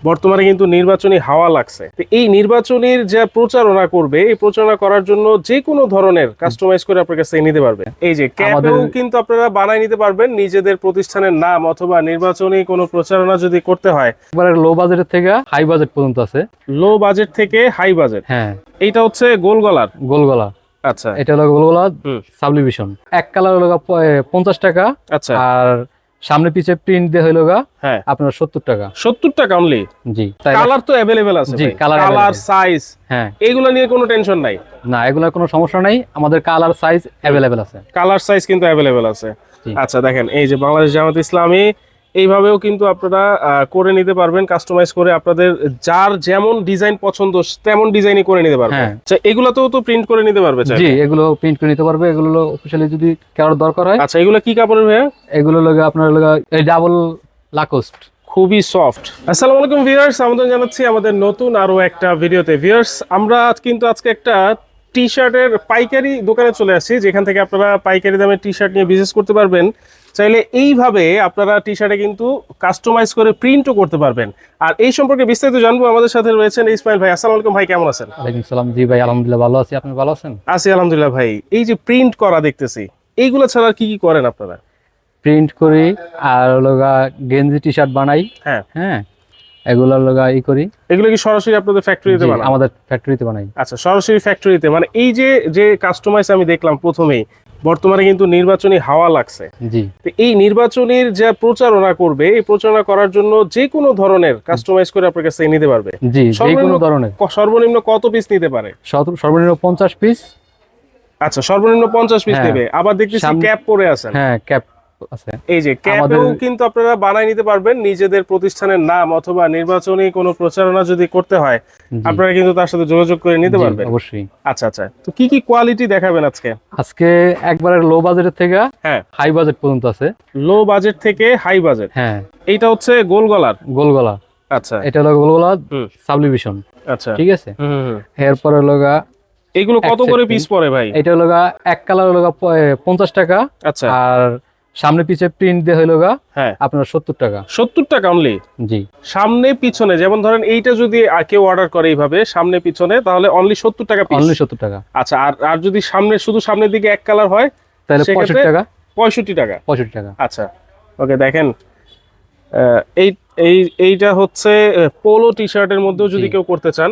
বর্তমানে কিন্তু নির্বাচনী হাওয়া লাগছে, তো এই নির্বাচনের যা প্রচারণা করবে, এই প্রচারণা করার জন্য যে কোনো ধরনের কাস্টমাইজ করে আপনার কাছে নিতে পারবেন। এই যে ক্যাপও কিন্তু আপনারা বানাই নিতে পারবেন নিজেদের প্রতিষ্ঠানের নাম, অথবা নির্বাচনী কোনো প্রচারণা যদি করতে হয়। একবারে লো বাজেট থেকে হাই বাজেট পর্যন্ত আছে। লো বাজেট থেকে হাই বাজেট। হ্যাঁ, এইটা হচ্ছে গোল গলার। গোল গলা। আচ্ছা, এটা হলো গোল গলা সাবলিভিশন। এক কালার হলো 50 টাকা। আচ্ছা, আর সামনে পিছে প্রিন্ট দিয়ে হইলো হ্যাঁ আপনার 70 টাকা। 70 টাকা অনলি? জি। কালার তো अवेलेबल আছে? জি, কালার সাইজ হ্যাঁ, এইগুলো নিয়ে কোনো টেনশন নাই? না, এগুলোর কোনো সমস্যা নাই, আমাদের কালার সাইজ अवेलेबल আছে। কালার সাইজ কিন্তু अवेलेबल আছে। আচ্ছা, দেখেন এই যে বাংলাদেশ জামাত ইসলামী এইভাবেও কিন্তু আপনারা করে নিতে পারবেন, কাস্টমাইজ করে আপনাদের যার যেমন ডিজাইন পছন্দ তেমন ডিজাইনই করে নিতে পারবেন। আচ্ছা, এগুলাতেও তো প্রিন্ট করে নিতে পারবে? জি, এগুলো প্রিন্ট করে নিতে পারবে। এগুলো অফিশিয়ালি যদি কারোর দরকার হয়। আচ্ছা, এগুলো কি কাপড়ের ভাইয়া? এগুলো আপনার এই ডাবল লাকোস্ট, খুবই সফট। আসসালামু আলাইকুম ভিউয়ার্স, আমন্ত্রণ জানাচ্ছি আমাদের নতুন আরো একটা ভিডিওতে। ভিউয়ার্স, আমরা কিন্তু আজকে একটা টি শার্টের পাইকারি দোকানে চলে আসছি, যেখান থেকে আপনারা পাইকারি দামে টি শার্ট নিয়ে বিজনেস করতে পারবেন। চাইলে এইভাবে আপনারা টি শার্টে কিন্তু কাস্টমাইজ করে প্রিন্টও করতে পারবেন। আর এই সম্পর্কে বিস্তারিত জানবো, আমাদের সাথে রয়েছেন ইসমাইল ভাই। আসসালামু আলাইকুম ভাই, কেমন আছেন? ওয়ালাইকুম সালাম। জি ভাই, আলহামদুলিল্লাহ ভালো আছি। আপনি ভালো আছেন? আছি আলহামদুলিল্লাহ ভাই। এই যে প্রিন্ট করা দেখতেছি, এইগুলো ছাড়া কি কি করেন আপনারা? প্রিন্ট করি, আর গেঞ্জি টি শার্ট বানাই। হ্যাঁ হ্যাঁ, এগুলো করি। এগুলো কি সরাসরি আপনাদের ফ্যাক্টরিতে বানান? আমাদের ফ্যাক্টরিতে বানাই। আচ্ছা, সরাসরি ফ্যাক্টরিতে। মানে এই যে কাস্টমাইজ আমি দেখলাম প্রথমেই, বর্তমানে কিন্তু নির্বাচনী হাওয়া লাগছে। জি। তো এই নির্বাচনের যা প্রচারণা করবে, এই প্রচারণা করার জন্য যে কোনো ধরনের কাস্টমাইজ করে আপনার কাছে নিতে পারবে। জি, যে কোনো ধরনের। সর্বনিম্ন কত পিস নিতে পারে? সর্বনিম্ন 50 পিস। আচ্ছা, সর্বনিম্ন 50 পিস নেবে। আবার দেখতেছি ক্যাপ পরে আছেন। হ্যাঁ, ক্যাপ আছে। এই যে ক্যাপও কিন্তু আপনারা বানাই নিতে পারবেন নিজেদের প্রতিষ্ঠানের নাম, অথবা নির্বাচনী কোনো প্রচারণা যদি করতে হয় আপনারা কিন্তু তার সাথে যোগাযোগ করে নিতে পারবেন। অবশ্যই। আচ্ছা আচ্ছা, তো কি কি কোয়ালিটি দেখাবেন আজকে? আজকে একবারে লো বাজেট থেকে হাই বাজেট পর্যন্ত আছে। লো বাজেট থেকে হাই বাজেট। হ্যাঁ, এইটা হচ্ছে গোল গলার। গোল গলা। আচ্ছা, এটা হলো গোল গলা সাবলিভিশন। আচ্ছা, ঠিক আছে। এরপরে এগুলো কত করে পিস পড়ে ভাই? এটা এক কালার 50 টাকা। আচ্ছা, আর সামনে পিছে প্রিন্ট দিয়ে আপনার 70 টাকা। 70 টাকা অনলি? জি। সামনে পিছনে, যেমন ধরেন এইটা যদি কেউ অর্ডার করে এইভাবে সামনে পিছনে, তাহলে অনলি 70 টাকা পিস? অনলি 70 টাকা। আচ্ছা, আর যদি শুধু সামনের দিকে এক কালার হয় তাহলে 65 টাকা। 65 টাকা? 65 টাকা। আচ্ছা, ওকে। দেখেন এইটা হচ্ছে পোলো টি শার্টের মধ্যেও যদি কেউ করতে চান,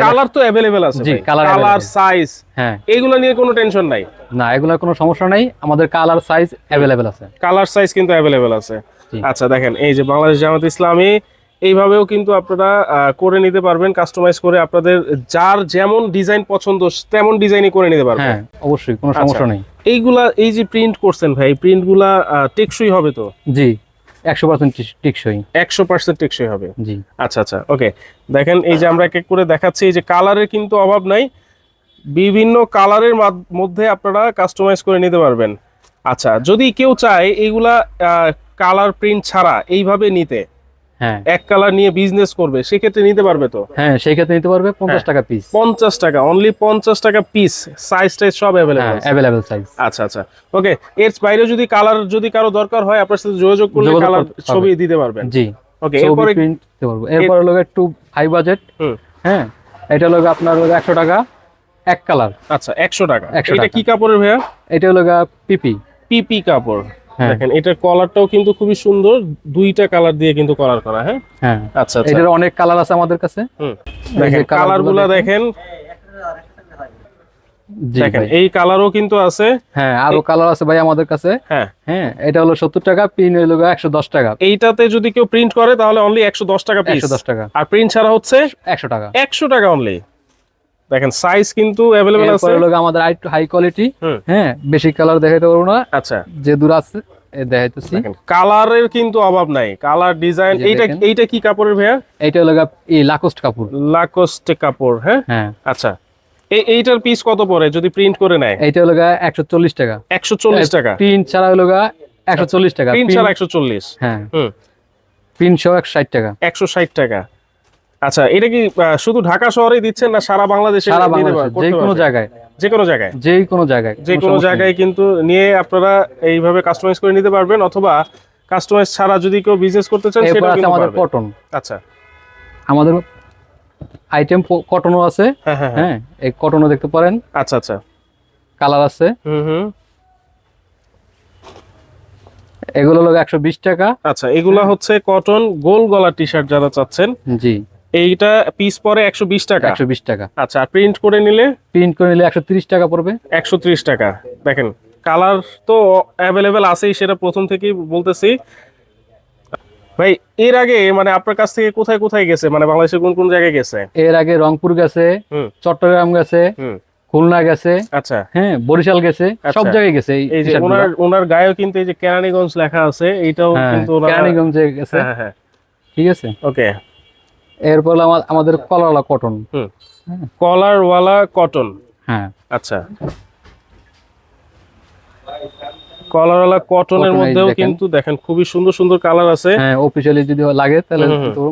কালার তো अवेलेबल আছে? জি, কালার সাইজ হ্যাঁ, এইগুলো নিয়ে কোনো টেনশন নাই? না, এগুলোর কোনো সমস্যা নাই, আমাদের কালার সাইজ अवेलेबल আছে। কালার সাইজ কিন্তু अवेलेबल আছে। আচ্ছা, দেখেন এই যে বাংলাদেশ জামাত ইসলামী এইভাবেও কিন্তু আপনারা করে নিতে পারবেন, কাস্টমাইজ করে আপনাদের যার যেমন ডিজাইন পছন্দ তেমন ডিজাইনই করে নিতে পারবেন। হ্যাঁ, অবশ্যই, কোনো সমস্যা নেই। এই যে প্রিন্ট করছেন ভাই, প্রিন্টগুলা টেকসই হবে তো? জি, 100% টেকসই। 100% টেকসই হবে? জি। আচ্ছা আচ্ছা, ওকে। দেখেন এই যে আমরা এক এক করে দেখাচ্ছি, এই যে কালারের কিন্তু অভাব নাই, বিভিন্ন কালারের মধ্যে আপনারা কাস্টমাইজ করে নিতে পারবেন। আচ্ছা, যদি কেউ চায় এইগুলা কালার প্রিন্ট ছাড়া এইভাবে নিতে, হ্যাঁ, এক কালার নিয়ে বিজনেস করবে, সেক্ষেত্রে নিতে পারবে তো? হ্যাঁ, সেই ক্ষেত্রে নিতে পারবে। 50 টাকা পিস। 50 টাকা অনলি? 50 টাকা পিস। সাইজ সব अवेलेबल সাইজ। আচ্ছা আচ্ছা, ওকে। এর বাইরে যদি কালার কারো দরকার হয় আপনার সাথে যোগাযোগ করলে কালার ছবি দিতে পারবেন? জি, ওকে। এরপরে প্রিন্ট দিতে পারবো। এরপর একটু হাই বাজেট। হ্যাঁ, এটা আপনার 100 টাকা এক কালার। আচ্ছা, 100 টাকা। এটা কি কাপড়ের ভাইয়া? এটা পিপি কাপড়। দেখেন এটার কলারটাও কিন্তু খুবই সুন্দর, দুইটা কালার দিয়ে কিন্তু কলার করা। হ্যাঁ হ্যাঁ, আচ্ছা আচ্ছা, এটার অনেক কালার আছে আমাদের কাছে। দেখেন কালারগুলো দেখেন। দেখেন এই কালারও কিন্তু আছে। হ্যাঁ, আরো কালার আছে ভাই আমাদের কাছে। হ্যাঁ হ্যাঁ, এটা 70 টাকা, পিন 110 টাকা। এইটাতে যদি কেউ প্রিন্ট করে তাহলে অনলি 110 টাকা পিস। 110 টাকা। আর প্রিন্ট ছাড়া হচ্ছে 100 টাকা। 100 টাকা অনলি। দেখেন সাইজ কিন্তু अवेलेबल আছে। এরপর আমাদের হাই কোয়ালিটি। হ্যাঁ, বেশি কালার দেখাইতে পারবো না। আচ্ছা, যে দূর আছে দেখাইতেছি। দেখেন কালারের কিন্তু অভাব নাই, কালার ডিজাইন। এইটা কি কাপড়ের ভাইয়া? এইটা লাকোস্ট কাপড়। লাকোস্ট কাপড়। হ্যাঁ হ্যাঁ, আচ্ছা। এইটার পিস কত পড়ে যদি প্রিন্ট করে নেয়? এইটা 140 টাকা। 140 টাকা। প্রিন্ট ছাড়া 140 টাকা। প্রিন্ট ছাড়া 140? হ্ঁ, প্রিন্ট সহ 160 টাকা। 160 টাকা। আচ্ছা, এটা কি শুধু ঢাকা শহরেই দিচ্ছেন না সারা বাংলাদেশে? সারা বাংলাদেশে, যে কোনো জায়গায়। যে কোনো জায়গায়? যে কোনো জায়গায়। যে কোনো জায়গায় কিন্তু নিয়ে আপনারা এইভাবে কাস্টমাইজ করে নিতে পারবেন, অথবা কাস্টমাইজ ছাড়া যদি কেউ বিজনেস করতে চান সেটা কিন্তু আমাদের কটন। আচ্ছা, আমাদের আইটেম কটনও আছে। হ্যাঁ হ্যাঁ হ্যাঁ। হ্যাঁ, এই কটনও দেখতে পারেন, আচ্ছা আচ্ছা। কালার আছে। হুম। এগুলো হলো 120 টাকা। আচ্ছা, এগুলা হচ্ছে কটন গোল গলা টি শার্ট যারা চাচ্ছেন, জি, এইটা পিস পরে 120 টাকা। 120 টাকা। আচ্ছা, আর প্রিন্ট করে নিলে প্রিন্ট করে নিলে 130 টাকা পড়বে। 130 টাকা। দেখেন কালার তো অ্যাভেলেবেল আছেই, সেটা প্রথম থেকেই বলতেছি ভাই। এর আগে মানে আপনার কাছ থেকে কোথায় কোথায় গেছে, মানে বাংলাদেশের কোন কোন জায়গায় গেছে? এর আগে রংপুর গেছে, হুম চট্টগ্রাম গেছে, হুম। খুলনা গেছে, আচ্ছা, হ্যাঁ বরিশাল গেছে, সব আচ্ছা। জায়গায় গেছে। এই যে ওনার গায়েও কিন্তু এই যে কেরানীগঞ্জ লেখা আছে, এইটাও হ্যাঁ, কিন্তু কেরানীগঞ্জে গেছে। হ্যাঁ হ্যাঁ। ঠিক আছে, ওকে। এরপর আমাদের কলারওয়ালা কটন। হুম, কলারওয়ালা কটন। হ্যাঁ, আচ্ছা, কলারওয়ালা কটনের Cotton এই মধ্যেও দেখেন। কিন্তু দেখেন খুবই সুন্দর সুন্দর কালার আছে। হ্যাঁ অফিসিয়ালি যদি লাগে তাহলে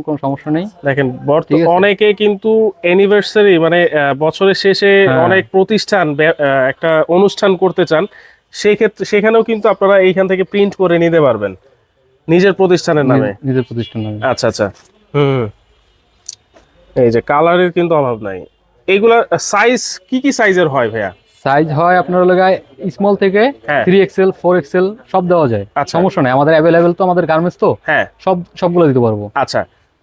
কোনো সমস্যা নেই। দেখেন ঠিক আছে। অনেকে কিন্তু অ্যানিভার্সারি মানে বছরের শেষে হ্যাঁ। অনেক প্রতিষ্ঠান একটা অনুষ্ঠান করতে চান, সেই ক্ষেত্রে সেখানেও কিন্তু আপনারা এইখান থেকে প্রিন্ট করে নিতে পারবেন নিজের প্রতিষ্ঠানের নামে। নিজের প্রতিষ্ঠান নামে। আচ্ছা আচ্ছা। হুম। এই যে কালারের কিন্তু অভাব নাই। এইগুলা সাইজ কি কি সাইজের হয় ভাইয়া? সাইজ হয় আপনার লাগায় স্মল থেকে হ্যাঁ। 3XL 4XL সব দেওয়া যায়। আচ্ছা। সমস্যা নেই, আমাদের অ্যাভেলেবেল তো, আমাদের গার্মেন্টস তো, হ্যাঁ। সবগুলো দিতে পারবো। আচ্ছা,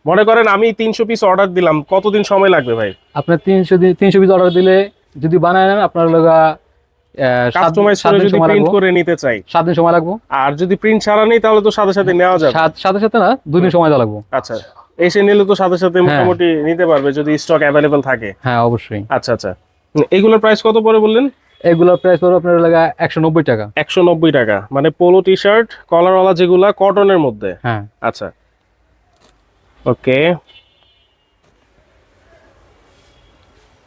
মনে করেন আমি 300 পিস অর্ডার দিলাম, কতদিন সময় লাগবে ভাই? আপনার 300 পিস অর্ডার দিলে যদি বানায় নেন আপনার লগা কাস্টমাইজ করে যদি প্রিন্ট করে নিতে চাই 7 দিন সময় লাগবে। আর যদি প্রিন্ট ছাড়া নেই তাহলে তো সাথে সাথে নেওয়া যাবে। সাথে সাথে না, 2 দিন সময় দেওয়া লাগবে। আচ্ছা, এসে নিলে তো সাথে সাথে মোটামুটি নিতে পারবে যদি স্টক অ্যাভেলেবল থাকে। হ্যাঁ অবশ্যই। আচ্ছা আচ্ছা। এগুলোর প্রাইস কত পড়ে বললেন? এগুলোর প্রাইস পড়বে আপনার লাগা 190 টাকা। 190 টাকা, মানে পোলো টি শার্ট কলারওয়ালা যেগুলা কটনের মধ্যে। হ্যাঁ। আচ্ছা, ওকে।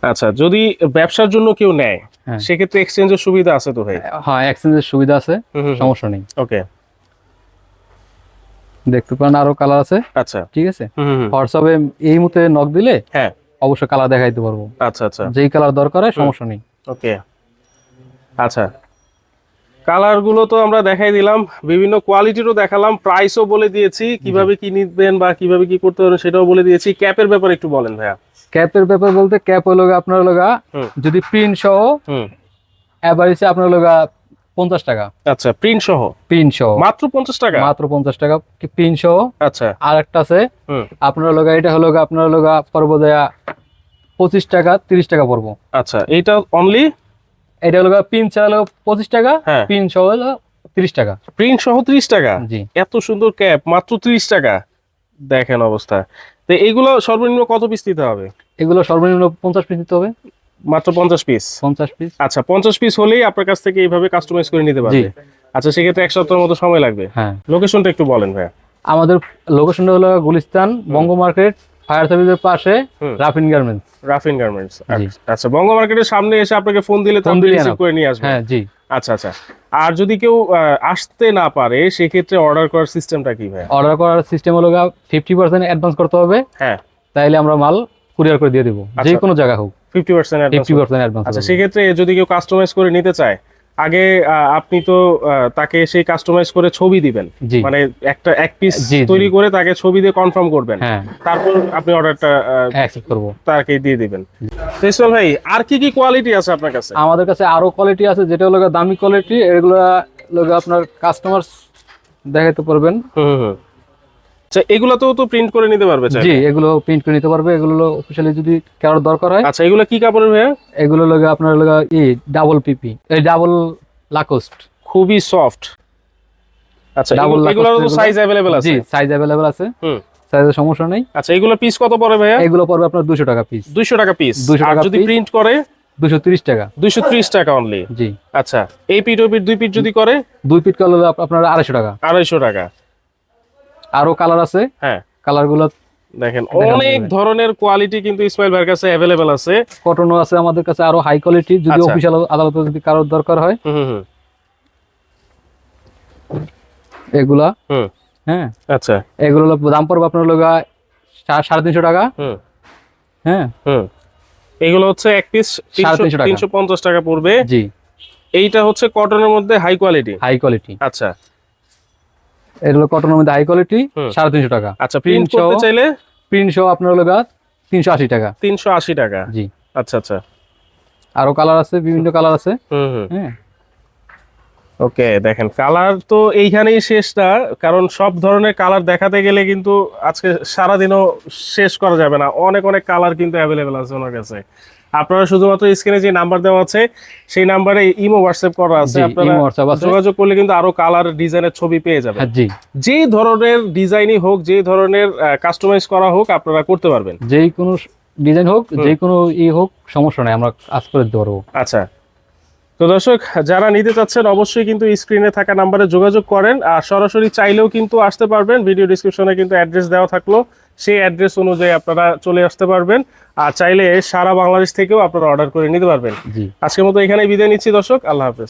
আচ্ছা, যদি ব্যবসার জন্য কেউ নেয় হ্যাঁ। সেক্ষেত্রে এক্সচেঞ্জের সুবিধা আছে তো ভাই? হ্যাঁ এক্সচেঞ্জের সুবিধা আছে, সমস্যা নেই। ওকে। দেখতে পারেন আরো কালার আছে। আচ্ছা। ঠিক আছে, হোয়াটসঅ্যাপে এই মুহূর্তে নক দিলে হ্যাঁ অবশ্যই কালার দেখাইতে পারবো। আচ্ছা আচ্ছা। যেই কালার দরকার হয় সমস্যা নেই। ওকে। আচ্ছা, কালার গুলো তো আমরা দেখাই দিলাম, বিভিন্ন কোয়ালিটিরও দেখালাম, প্রাইসও বলে দিয়েছি, কিভাবে কি নিবেন বা কিভাবে কি করতে পারবেন সেটাও বলে দিয়েছি। ক্যাপের ব্যাপারে একটু বলেন ভাইয়া। ক্যাপের ব্যাপার বলতে ক্যাপ হলো আপনার লগা যদি প্রিন্ট সহ এভারেজে আপনার লগা 50 টাকা। আচ্ছা, প্রিন্ট সহ? প্রিন্ট সহ মাত্র 50 টাকা? মাত্র 50 টাকা প্রিন্ট সহ। আচ্ছা। আর একটা আছে আপনার লগা, এটা হলো আপনার লগা পড়বো দেয়া 25 টাকা 30 টাকা পড়বো। আচ্ছা, এইটা অনলি? এটা হলো প্রিন্ট ছাড়া হলো 25 টাকা, প্রিন্ট সহ হলো 30 টাকা। প্রিন্ট সহ 30 টাকা? জি। এত সুন্দর ক্যাপ মাত্র 30 টাকা, দেখেন অবস্থা। তো এইগুলো সর্বনিম্ন কত পিস দিতে হবে? এগুলো সর্বনিম্ন 50 পিস দিতে হবে। মাত্র 50 পিস? 50 পিস। আচ্ছা, 50 পিস হলেই আপনার কাছ থেকে এইভাবে কাস্টমাইজ করে নিতে পারবে? আচ্ছা, সেক্ষেত্রে 1 সপ্তাহের মতো সময় লাগবে। হ্যাঁ। লোকেশনটা একটু বলেন ভাইয়া। আমাদের লোকেশনটা হলো গুলিস্তান বঙ্গ মার্কেট, ফায়ার সার্ভিসের পাশে রাফিন গার্মেন্টস। রাফিন গার্মেন্টস। আচ্ছা, বঙ্গ মার্কেটের সামনে এসে আপনাকে ফোন দিলে তো আপনি রিসিভ করে নিয়ে আসবেন? হ্যাঁ জি। আচ্ছা আচ্ছা। আর যদি কেউ আসতে না পারে সেক্ষেত্রে অর্ডার করার সিস্টেমটা কি ভাই? অর্ডার করার সিস্টেম হলো 50% অ্যাডভান্স করতে হবে। হ্যাঁ। তাইলে আমরা মাল কুরিয়ার করে দিয়ে দেব, যে কোনো জায়গা হোক। 50% অ্যাডভান্স। আচ্ছা, সেক্ষেত্রে যদি কেউ কাস্টমাইজ করে নিতে চায়, আগে আপনি তো তাকে সেই কাস্টমাইজ করে ছবি দিবেন, মানে এক পিস তৈরি করে তাকে ছবি দিয়ে কনফার্ম করবেন, তারপর আপনি অর্ডারটা অ্যাকসেপ্ট করব, তাকে দিয়ে দিবেন। ইসমাইল ভাই, আর কি কি কোয়ালিটি আছে আপনার কাছে? আমাদের কাছে আরো কোয়ালিটি আছে, যেটা হলো দামি কোয়ালিটি। এগুলো হলো আপনার কাস্টমার দেখাতে পারবেন। আচ্ছা, এগুলাতেও তো প্রিন্ট করে নিতে পারবে? জি, এগুলো প্রিন্ট করে নিতে পারবে। এগুলো অফিশিয়ালি যদি কারোর দরকার হয়। আচ্ছা, এগুলো কি কাপড়ের ভাইয়া? এগুলো লাগে আপনার ডাবল পিপি, এই ডাবল লাকোস্ট, খুবই সফট। আচ্ছা, এগুলোর তো সাইজ अवेलेबल আছে? জি, সাইজ अवेलेबल আছে। সাইজের সমস্যা নেই। আচ্ছা, এগুলো পিস কত পড়ে ভাইয়া? এগুলো পড়বে আপনার 200 টাকা পিস। 200 টাকা পিস? আর যদি প্রিন্ট করে? 230 টাকা। 230 টাকা অনলি? জি। আচ্ছা, এই পিট ও পিট দুই পিট যদি করে? দুই পিট করলে আপনার 250 টাকা। 250 টাকা। আরো কালার আছে? হ্যাঁ, কালারগুলো দেখেন, অনেক ধরনের কোয়ালিটি কিন্তু ইসমাইল ভাইয়ের কাছে अवेलेबल আছে। কটনও আছে আমাদের কাছে, আরো হাই কোয়ালিটি, যদি অফিশিয়াল আদালতে যদি কারোর দরকার হয়। এগুলা হ্যাঁ। আচ্ছা, এগুলো দাম পড়বে আপনার 350 টাকা। হ্যাঁ। এগুলো হচ্ছে এক পিস 350 টাকা পড়বে। জি। এইটা হচ্ছে কটনের মধ্যে হাই কোয়ালিটি? High quality. আচ্ছা, এগুলো কটনের মধ্যে হাই কোয়ালিটি, 350 টাকা। আচ্ছা, প্রিন্ট করতে চাইলে? প্রিন্ট সহ আপনার হলো 380 টাকা। 380 টাকা। জি। আচ্ছা আচ্ছা। আরো কালার আছে, বিভিন্ন কালার আছে। হ্যাঁ। ওকে, দেখেন কালার তো এইখানেই শেষ না, কারণ সব ধরনের কালার দেখাতে গেলে কিন্তু আজকে সারাদিনও শেষ করা যাবে না। অনেক অনেক কালার কিন্তু অ্যাভেলেবেল আছে ওনার কাছে। আপনারা শুধুমাত্র স্ক্রিনে যে নাম্বার দেওয়া আছে সেই নাম্বারে ইমো হোয়াটসঅ্যাপ করা আছে, আপনারা যোগাযোগ করলে কিন্তু আরো কালার ডিজাইনের ছবি পেয়ে যাবেন। জি। যে ধরনের ডিজাইনই হোক, যে ধরনের কাস্টমাইজ করা হোক, আপনারা করতে পারবেন। যেই কোনো ডিজাইন হোক, যে কোনো হোক, সমস্যা নাই, আমরা কাজ করে দিতে পারবো। আচ্ছা, তো দর্শক যারা নিতে চাচ্ছেন অবশ্যই কিন্তু স্ক্রিনে থাকা নাম্বারে যোগাযোগ করেন, আর সরাসরি চাইলেও কিন্তু আসতে পারবেন। ভিডিও ডিসক্রিপশনে কিন্তু অ্যাড্রেস দেওয়া থাকলো, সেই অ্যাড্রেস অনুযায়ী আপনারা চলে আসতে পারবেন। আর চাইলে সারা বাংলাদেশ থেকেও আপনারা অর্ডার করে নিতে পারবেন। জি। আজকের মতো এখানেই বিদায় নিচ্ছি দর্শক, আল্লাহ হাফেজ।